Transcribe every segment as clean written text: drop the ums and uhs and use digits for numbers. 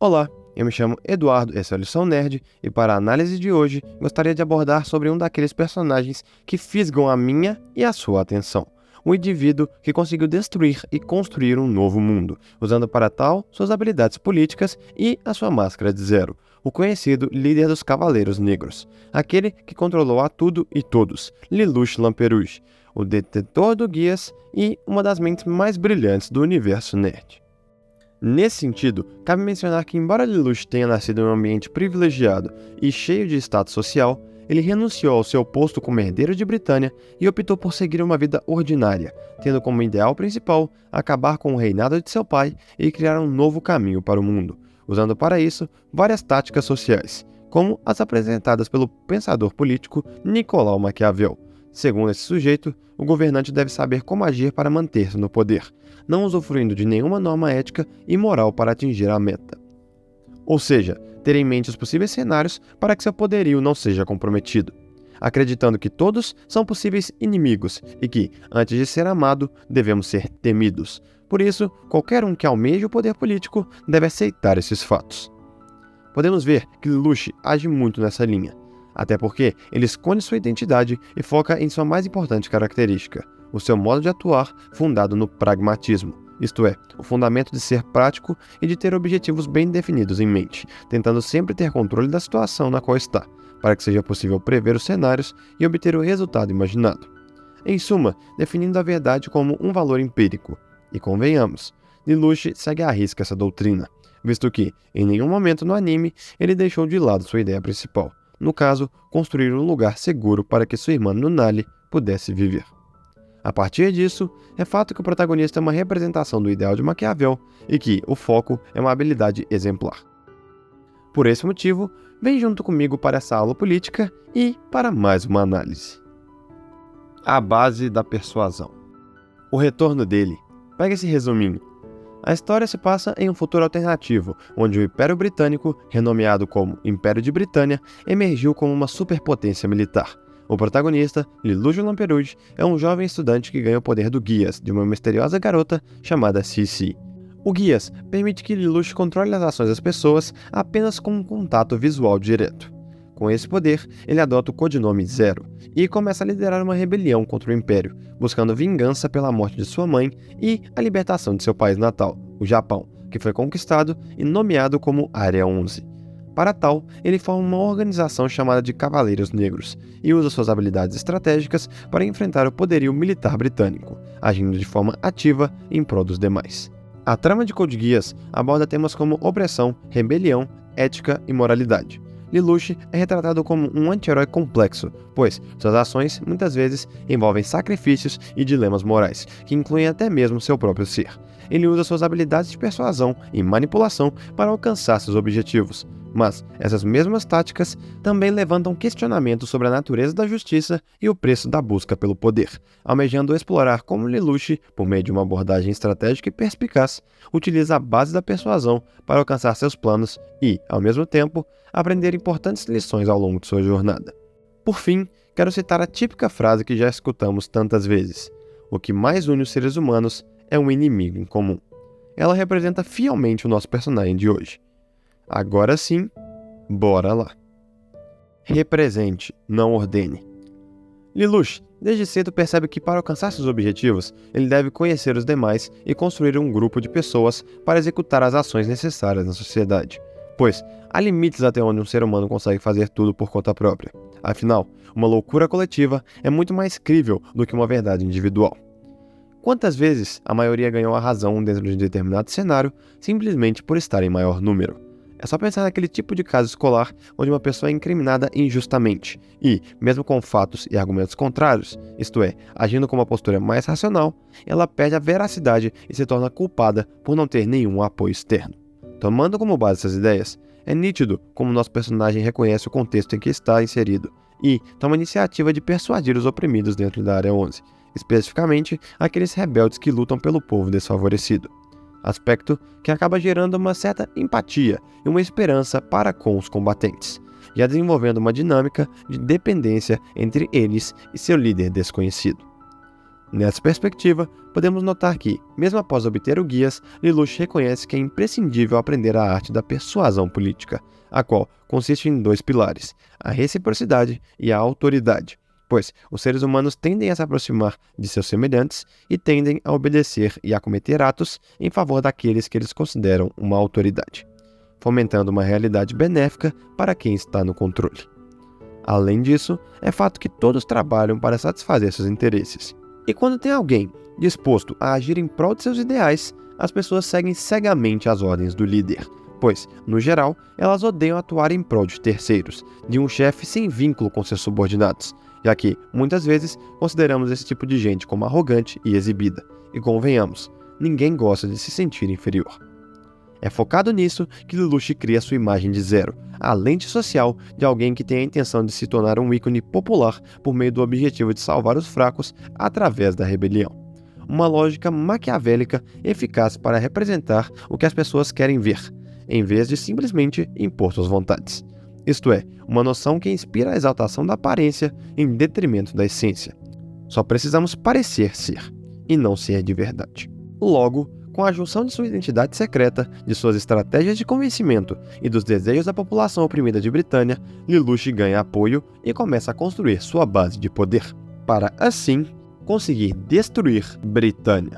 Olá, eu me chamo Eduardo, essa é a Lição Nerd, e para a análise de hoje, gostaria de abordar sobre um daqueles personagens que fisgam a minha e a sua atenção. Um indivíduo que conseguiu destruir e construir um novo mundo, usando para tal suas habilidades políticas e a sua máscara de Zero, o conhecido líder dos Cavaleiros Negros, aquele que controlou a tudo e todos, Lelouch Lamperouge, o detentor do Guias e uma das mentes mais brilhantes do universo nerd. Nesse sentido, cabe mencionar que, embora Lelouch tenha nascido em um ambiente privilegiado e cheio de status social, ele renunciou ao seu posto como herdeiro de Britânia e optou por seguir uma vida ordinária, tendo como ideal principal acabar com o reinado de seu pai e criar um novo caminho para o mundo, usando para isso várias táticas sociais, como as apresentadas pelo pensador político Nicolau Maquiavel. Segundo esse sujeito, o governante deve saber como agir para manter-se no poder, não usufruindo de nenhuma norma ética e moral para atingir a meta. Ou seja, ter em mente os possíveis cenários para que seu poderio não seja comprometido, acreditando que todos são possíveis inimigos e que, antes de ser amado, devemos ser temidos. Por isso, qualquer um que almeje o poder político deve aceitar esses fatos. Podemos ver que Lelouch age muito nessa linha, até porque ele esconde sua identidade e foca em sua mais importante característica, o seu modo de atuar fundado no pragmatismo, isto é, o fundamento de ser prático e de ter objetivos bem definidos em mente, tentando sempre ter controle da situação na qual está, para que seja possível prever os cenários e obter o resultado imaginado. Em suma, definindo a verdade como um valor empírico. E convenhamos, Lelouch segue à risca essa doutrina, visto que, em nenhum momento no anime, ele deixou de lado sua ideia principal, no caso, construir um lugar seguro para que sua irmã Nunnally pudesse viver. A partir disso, é fato que o protagonista é uma representação do ideal de Maquiavel e que o foco é uma habilidade exemplar. Por esse motivo, vem junto comigo para essa aula política e para mais uma análise. A base da persuasão. O retorno dele. Pega esse resuminho. A história se passa em um futuro alternativo, onde o Império Britânico, renomeado como Império de Britânia, emergiu como uma superpotência militar. O protagonista, Lelouch Lamperouge, é um jovem estudante que ganha o poder do Guias, de uma misteriosa garota chamada Cici. O Guias permite que Lelouch controle as ações das pessoas apenas com um contato visual direto. Com esse poder, ele adota o codinome Zero e começa a liderar uma rebelião contra o Império, buscando vingança pela morte de sua mãe e a libertação de seu país natal, o Japão, que foi conquistado e nomeado como Área 11. Para tal, ele forma uma organização chamada de Cavaleiros Negros e usa suas habilidades estratégicas para enfrentar o poderio militar britânico, agindo de forma ativa em prol dos demais. A trama de Code Geass aborda temas como opressão, rebelião, ética e moralidade. Lelouch é retratado como um anti-herói complexo, pois suas ações muitas vezes envolvem sacrifícios e dilemas morais, que incluem até mesmo seu próprio ser. Ele usa suas habilidades de persuasão e manipulação para alcançar seus objetivos, mas essas mesmas táticas também levantam questionamentos sobre a natureza da justiça e o preço da busca pelo poder, almejando explorar como Lelouch, por meio de uma abordagem estratégica e perspicaz, utiliza a base da persuasão para alcançar seus planos e, ao mesmo tempo, aprender importantes lições ao longo de sua jornada. Por fim, quero citar a típica frase que já escutamos tantas vezes: o que mais une os seres humanos é um inimigo em comum. Ela representa fielmente o nosso personagem de hoje. Agora sim, bora lá. Represente, não ordene. Lelouch, desde cedo, percebe que para alcançar seus objetivos, ele deve conhecer os demais e construir um grupo de pessoas para executar as ações necessárias na sociedade. Pois, há limites até onde um ser humano consegue fazer tudo por conta própria. Afinal, uma loucura coletiva é muito mais crível do que uma verdade individual. Quantas vezes a maioria ganhou a razão dentro de um determinado cenário simplesmente por estar em maior número? É só pensar naquele tipo de caso escolar onde uma pessoa é incriminada injustamente e, mesmo com fatos e argumentos contrários, isto é, agindo com uma postura mais racional, ela perde a veracidade e se torna culpada por não ter nenhum apoio externo. Tomando como base essas ideias, é nítido como nosso personagem reconhece o contexto em que está inserido e toma a iniciativa de persuadir os oprimidos dentro da Área 11, especificamente aqueles rebeldes que lutam pelo povo desfavorecido. Aspecto que acaba gerando uma certa empatia e uma esperança para com os combatentes, já desenvolvendo uma dinâmica de dependência entre eles e seu líder desconhecido. Nessa perspectiva, podemos notar que, mesmo após obter o Guias, Lelouch reconhece que é imprescindível aprender a arte da persuasão política, a qual consiste em 2 pilares, a reciprocidade e a autoridade, pois os seres humanos tendem a se aproximar de seus semelhantes e tendem a obedecer e a cometer atos em favor daqueles que eles consideram uma autoridade, fomentando uma realidade benéfica para quem está no controle. Além disso, é fato que todos trabalham para satisfazer seus interesses. E quando tem alguém disposto a agir em prol de seus ideais, as pessoas seguem cegamente as ordens do líder, pois, no geral, elas odeiam atuar em prol de terceiros, de um chefe sem vínculo com seus subordinados, já que, muitas vezes, consideramos esse tipo de gente como arrogante e exibida. E convenhamos, ninguém gosta de se sentir inferior. É focado nisso que Lelouch cria sua imagem de Zero, a lente social de alguém que tem a intenção de se tornar um ícone popular por meio do objetivo de salvar os fracos através da rebelião. Uma lógica maquiavélica eficaz para representar o que as pessoas querem ver, em vez de simplesmente impor suas vontades. Isto é, uma noção que inspira a exaltação da aparência em detrimento da essência. Só precisamos parecer ser, e não ser de verdade. Logo, com a junção de sua identidade secreta, de suas estratégias de convencimento e dos desejos da população oprimida de Britânia, Lelouch ganha apoio e começa a construir sua base de poder, para, assim, conseguir destruir Britânia.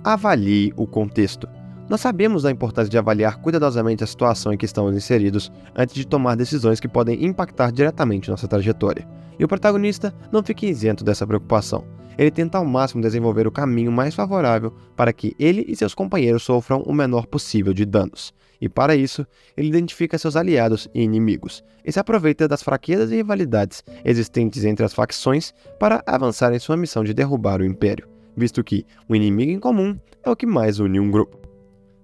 Avalie o contexto. Nós sabemos da importância de avaliar cuidadosamente a situação em que estamos inseridos antes de tomar decisões que podem impactar diretamente nossa trajetória. E o protagonista não fica isento dessa preocupação. Ele tenta ao máximo desenvolver o caminho mais favorável para que ele e seus companheiros sofram o menor possível de danos. E para isso, ele identifica seus aliados e inimigos, e se aproveita das fraquezas e rivalidades existentes entre as facções para avançar em sua missão de derrubar o Império, visto que o inimigo em comum é o que mais une um grupo.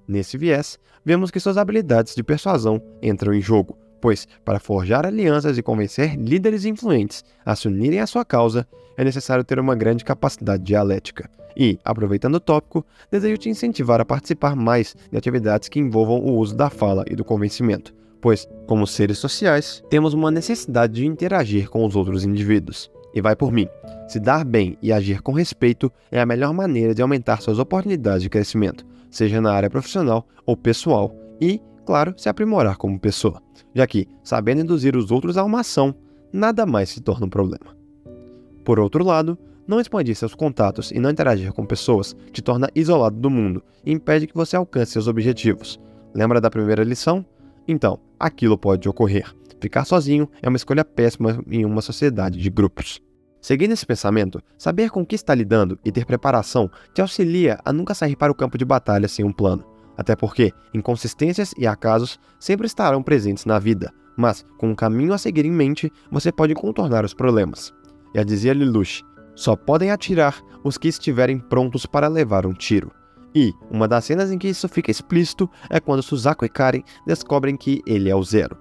Nesse viés, vemos que suas habilidades de persuasão entram em jogo, pois, para forjar alianças e convencer líderes influentes a se unirem à sua causa, é necessário ter uma grande capacidade dialética. E, aproveitando o tópico, desejo te incentivar a participar mais de atividades que envolvam o uso da fala e do convencimento, pois, como seres sociais, temos uma necessidade de interagir com os outros indivíduos. E vai por mim, se dar bem e agir com respeito é a melhor maneira de aumentar suas oportunidades de crescimento, seja na área profissional ou pessoal, e, claro, se aprimorar como pessoa, já que, sabendo induzir os outros a uma ação, nada mais se torna um problema. Por outro lado, não expandir seus contatos e não interagir com pessoas te torna isolado do mundo e impede que você alcance seus objetivos. Lembra da primeira lição? Então, aquilo pode ocorrer. Ficar sozinho é uma escolha péssima em uma sociedade de grupos. Seguindo esse pensamento, saber com o que está lidando e ter preparação te auxilia a nunca sair para o campo de batalha sem um plano. Até porque inconsistências e acasos sempre estarão presentes na vida, mas com um caminho a seguir em mente, você pode contornar os problemas. Já dizia Lelouch, só podem atirar os que estiverem prontos para levar um tiro. E uma das cenas em que isso fica explícito é quando Suzaku e Karen descobrem que ele é o Zero.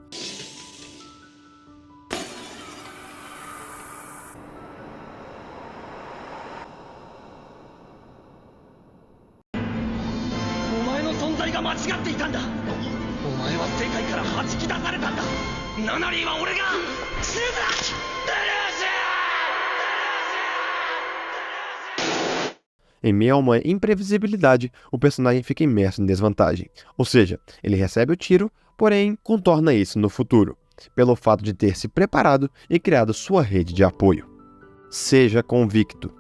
Em meio a uma imprevisibilidade, o personagem fica imerso em desvantagem. Ou seja, ele recebe o tiro, porém contorna isso no futuro, pelo fato de ter se preparado e criado sua rede de apoio. Seja convicto.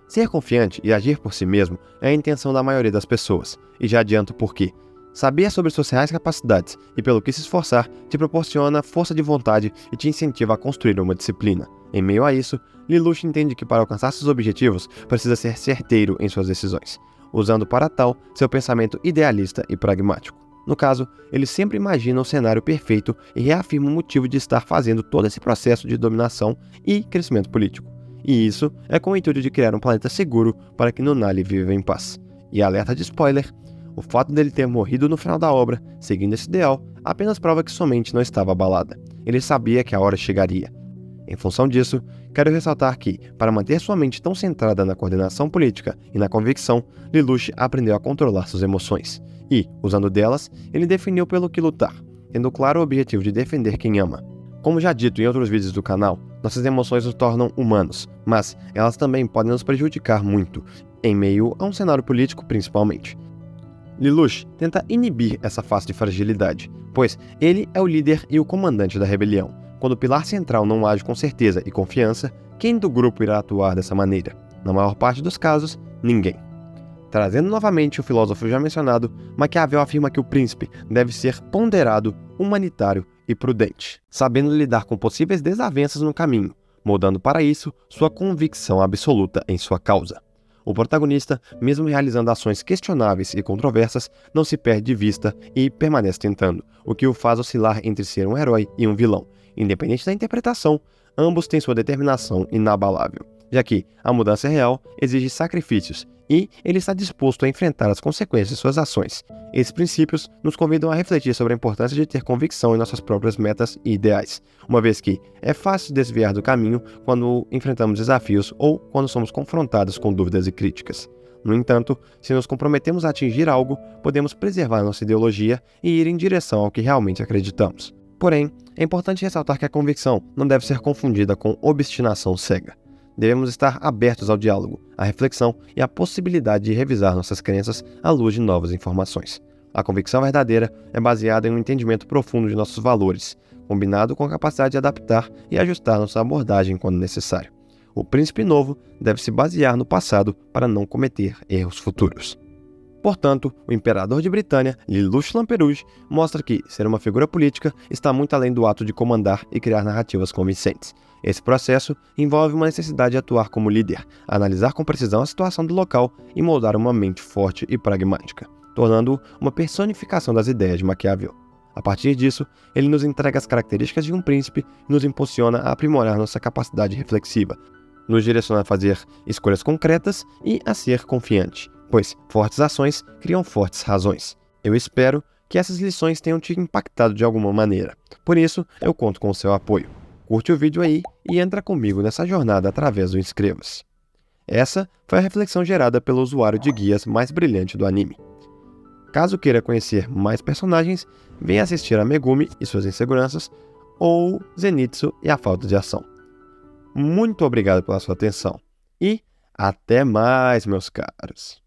Ser confiante e agir por si mesmo é a intenção da maioria das pessoas, e já adianto por quê. Saber sobre suas reais capacidades e pelo que se esforçar te proporciona força de vontade e te incentiva a construir uma disciplina. Em meio a isso, Lelouch entende que para alcançar seus objetivos precisa ser certeiro em suas decisões, usando para tal seu pensamento idealista e pragmático. No caso, ele sempre imagina um cenário perfeito e reafirma o motivo de estar fazendo todo esse processo de dominação e crescimento político. E isso é com o intuito de criar um planeta seguro para que Nunnally viva em paz. E alerta de spoiler, o fato dele ter morrido no final da obra, seguindo esse ideal, apenas prova que sua mente não estava abalada. Ele sabia que a hora chegaria. Em função disso, quero ressaltar que, para manter sua mente tão centrada na coordenação política e na convicção, Lelouch aprendeu a controlar suas emoções. E, usando delas, ele definiu pelo que lutar, tendo claro o objetivo de defender quem ama. Como já dito em outros vídeos do canal, Nossas emoções nos tornam humanos, mas elas também podem nos prejudicar muito, em meio a um cenário político principalmente. Lelouch tenta inibir essa face de fragilidade, pois ele é o líder e o comandante da rebelião. Quando o pilar central não age com certeza e confiança, quem do grupo irá atuar dessa maneira? Na maior parte dos casos, ninguém. Trazendo novamente o filósofo já mencionado, Maquiavel afirma que o príncipe deve ser ponderado, humanitário e prudente, sabendo lidar com possíveis desavenças no caminho, moldando para isso sua convicção absoluta em sua causa. O protagonista, mesmo realizando ações questionáveis e controversas, não se perde de vista e permanece tentando, o que o faz oscilar entre ser um herói e um vilão. Independente da interpretação, ambos têm sua determinação inabalável, já que a mudança real exige sacrifícios e ele está disposto a enfrentar as consequências de suas ações. Esses princípios nos convidam a refletir sobre a importância de ter convicção em nossas próprias metas e ideais, uma vez que é fácil desviar do caminho quando enfrentamos desafios ou quando somos confrontados com dúvidas e críticas. No entanto, se nos comprometemos a atingir algo, podemos preservar nossa ideologia e ir em direção ao que realmente acreditamos. Porém, é importante ressaltar que a convicção não deve ser confundida com obstinação cega. Devemos estar abertos ao diálogo, à reflexão e à possibilidade de revisar nossas crenças à luz de novas informações. A convicção verdadeira é baseada em um entendimento profundo de nossos valores, combinado com a capacidade de adaptar e ajustar nossa abordagem quando necessário. O príncipe novo deve se basear no passado para não cometer erros futuros. Portanto, o imperador de Britânia, Lelouch Lamperouge, mostra que ser uma figura política está muito além do ato de comandar e criar narrativas convincentes. Esse processo envolve uma necessidade de atuar como líder, analisar com precisão a situação do local e moldar uma mente forte e pragmática, tornando-o uma personificação das ideias de Maquiavel. A partir disso, ele nos entrega as características de um príncipe e nos impulsiona a aprimorar nossa capacidade reflexiva, nos direciona a fazer escolhas concretas e a ser confiante, pois fortes ações criam fortes razões. Eu espero que essas lições tenham te impactado de alguma maneira. Por isso, eu conto com o seu apoio. Curte o vídeo aí e entra comigo nessa jornada através do inscreva-se. Essa foi a reflexão gerada pelo usuário de guias mais brilhante do anime. Caso queira conhecer mais personagens, venha assistir a Megumi e suas inseguranças, ou Zenitsu e a falta de ação. Muito obrigado pela sua atenção e até mais, meus caros!